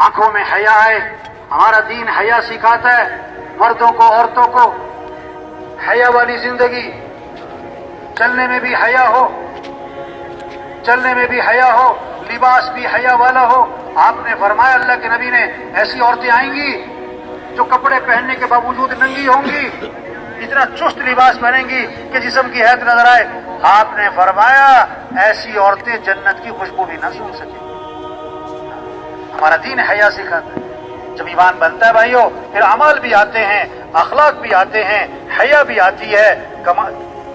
آنکھوں میں حیا ہے. ہمارا دین حیا سکھاتا ہے مردوں کو عورتوں کو. حیا والی زندگی, چلنے میں بھی حیا ہو, چلنے میں بھی حیا ہو, لباس بھی حیا والا ہو. آپ نے فرمایا, اللہ کے نبی نے, ایسی عورتیں آئیں گی جو کپڑے پہننے کے باوجود ننگی ہوں گی, اتنا چست لباس پہنیں گی کہ جسم کی حیرت نظر آئے. آپ نے فرمایا ایسی عورتیں جنت کی خوشبو بھی نہ سونگھ سکیں. ہمارا دین حیا سکھاتا ہے. جب ایمان بنتا ہے بھائیو, پھر اعمال بھی آتے ہیں, اخلاق بھی آتے ہیں, حیا بھی آتی ہے,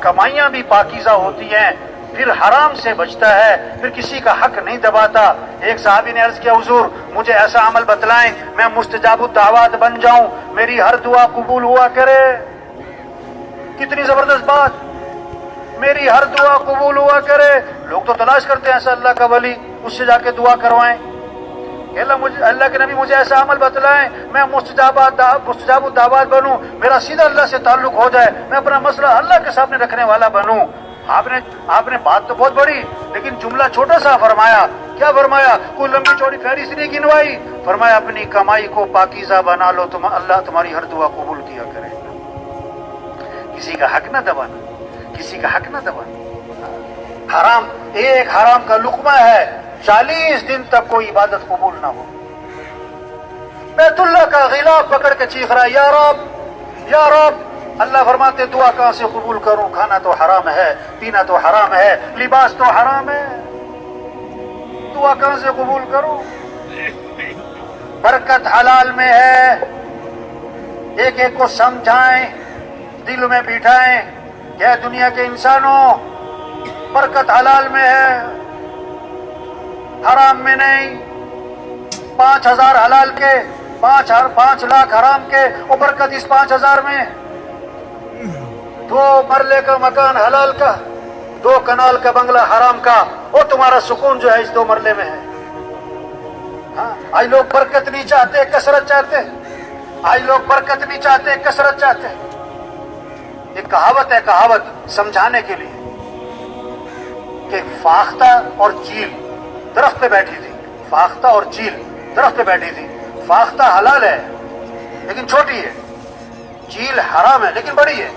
کمائیاں بھی پاکیزہ ہوتی ہیں, پھر حرام سے بچتا ہے, پھر کسی کا حق نہیں دباتا. ایک صحابی نے عرض کیا, حضور مجھے ایسا عمل بتلائیں میں مستجاب الدعوات بن جاؤں, میری ہر دعا قبول ہوا کرے. کتنی زبردست بات, میری ہر دعا قبول ہوا کرے. لوگ تو تلاش کرتے ہیں ایسا اللہ کا ولی, اس سے جا کے دعا کروائیں. اللہ کے نبی مجھے ایسا عمل بتلائیں میں مستجاب الدعوات بنوں, میرا سیدھا اللہ سے تعلق ہو جائے, میں اپنا مسئلہ اللہ کے سامنے رکھنے والا بنوں. آپ نے بات تو بہت بڑی لیکن جملہ چھوٹا سا فرمایا. کیا فرمایا؟ کوئی لمبی چوڑی فہرست نہیں گنوائی. فرمایا اپنی کمائی کو پاکیزہ بنا لو, اللہ تمہاری ہر دعا قبول کیا کرے گا. کسی کا حق نہ دبانا, کسی کا حق نہ دبانا. حرام, ایک حرام کا لقمہ ہے 40 دن تک کوئی عبادت قبول نہ ہو. بیت اللہ کا غلاف پکڑ کے چیخ رہا ہے, یا رب یا رب. اللہ فرماتے دعا کہاں سے قبول کروں, کھانا تو حرام ہے, پینا تو حرام ہے, لباس تو حرام ہے, دعا کہاں سے قبول کروں. برکت حلال میں ہے. ایک ایک کو سمجھائیں, دل میں بٹھائیں کہ دنیا کے انسانوں برکت حلال میں ہے, حرام میں نہیں. 5,000 حلال کے, 5 لاکھ حرام کے, اور برکت اس 5,000 میں. 2 مرلے کا مکان حلال کا, 2 کنال کا بنگلہ حرام کا, اور تمہارا سکون جو ہے اس 2 مرلے میں ہے. ہاں, آج لوگ برکت نہیں چاہتے, کثرت چاہتے. آج لوگ برکت نہیں چاہتے, کثرت چاہتے. ایک کہاوت ہے, کہاوت سمجھانے کے لیے, کہ فاختہ اور چیل درخت پہ بیٹھی تھی. فاختہ اور چیل درخت پہ بیٹھی تھی. فاختہ حلال ہے لیکن چھوٹی ہے, چیل حرام ہے لیکن بڑی ہے.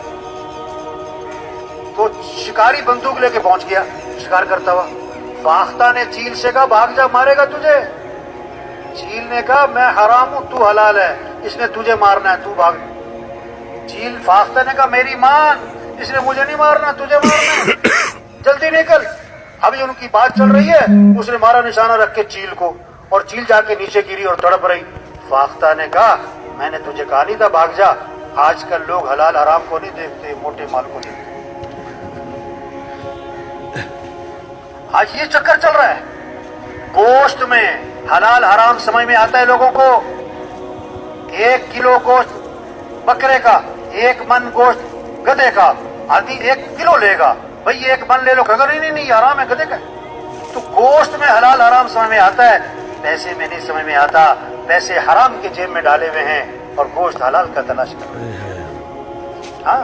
تو شکاری بندوق لے کے پہنچ گیا شکار کرتا ہوا. فاختہ نے چیل سے کہا بھاگ جا, مارے گا تجھے. چیل نے کہا میں حرام ہوں, تو حلال ہے, اس نے تجھے مارنا ہے, تو بھاگ. چیل فاختہ نے کہا میری مان, اس نے مجھے نہیں مارنا, تجھے مارنا ہے, جلدی نکل. ابھی ان کی بات چل رہی ہے, اس نے مارا نشانہ رکھ کے چیل کو, اور چیل جا کے نیچے گری اور تڑپ رہی. فاختہ نے کہا میں نے تجھے کہا نہیں تھا بھاگ جا. آج کل لوگ حلال حرام کو نہیں دیکھتے, موٹے مال کو دیکھتے. آج یہ چکر چل رہا ہے. گوشت میں حلال حرام سمجھ میں آتا ہے لوگوں کو. 1 کلو گوشت بکرے کا, 1 من گوشت گدھے کا, آدمی 1 کلو لے گا, بھئی 1 من لے لو, کہا نہیں یہ حرام ہے, گدھے کا. تو گوشت میں حلال حرام سمجھ میں آتا ہے, پیسے میں نہیں سمجھ میں آتا. پیسے حرام کے جیب میں ڈالے ہوئے ہیں اور گوشت حلال کا تلاش کر رہے ہیں. ہاں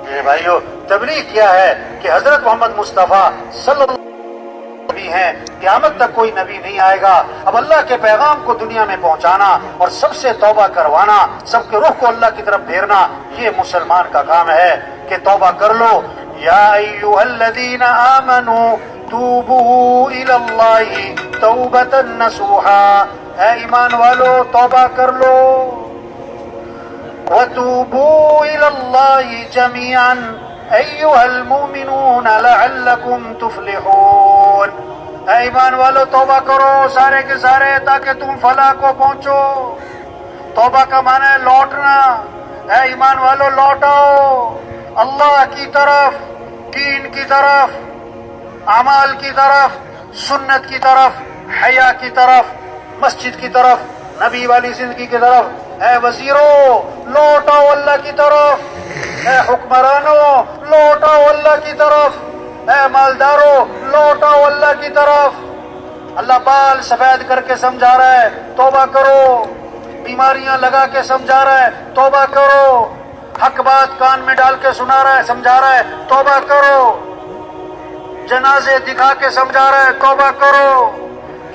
میرے بھائیو, تبلیغ کیا ہے کہ حضرت محمد مصطفیٰ صلی اللہ بھی ہیں, قیامت تک کوئی نبی نہیں آئے گا. اب اللہ کے پیغام کو دنیا میں پہنچانا اور سب سے توبہ کروانا, سب کے رخ کو اللہ کی طرف پھیرنا, یہ مسلمان کا کام ہے کہ توبہ کر لو. یا ایھا الذین آمنوا توبوا الی اللہ توبۃ نصوحا, اے ایمان والو توبہ کر لو. وتوبوا الی اللہ جميعا ایھا المؤمنون لعلکم تفلحون. اے ایمان والو توبہ کرو سارے کے سارے تاکہ تم فلاح کو پہنچو. توبہ کا معنی ہے لوٹنا. اے ایمان والو لوٹاؤ اللہ کی طرف, دین کی طرف, اعمال کی طرف, سنت کی طرف, حیا کی طرف, مسجد کی طرف, نبی والی زندگی کی طرف. اے وزیروں لوٹاؤ اللہ کی طرف, اے حکمرانوں لوٹاؤ اللہ کی طرف, اے مالداروں لوٹاؤ اللہ کی طرف. اللہ بال سفید کر کے سمجھا رہا ہے توبہ کرو, بیماریاں لگا کے سمجھا رہا ہے توبہ کرو, حق بات کان میں ڈال کے سنا رہا ہے سمجھا رہا ہے توبہ کرو, جنازے دکھا کے سمجھا رہا ہے توبہ کرو,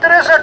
63।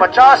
50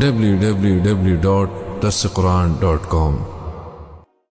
www.darsequran.com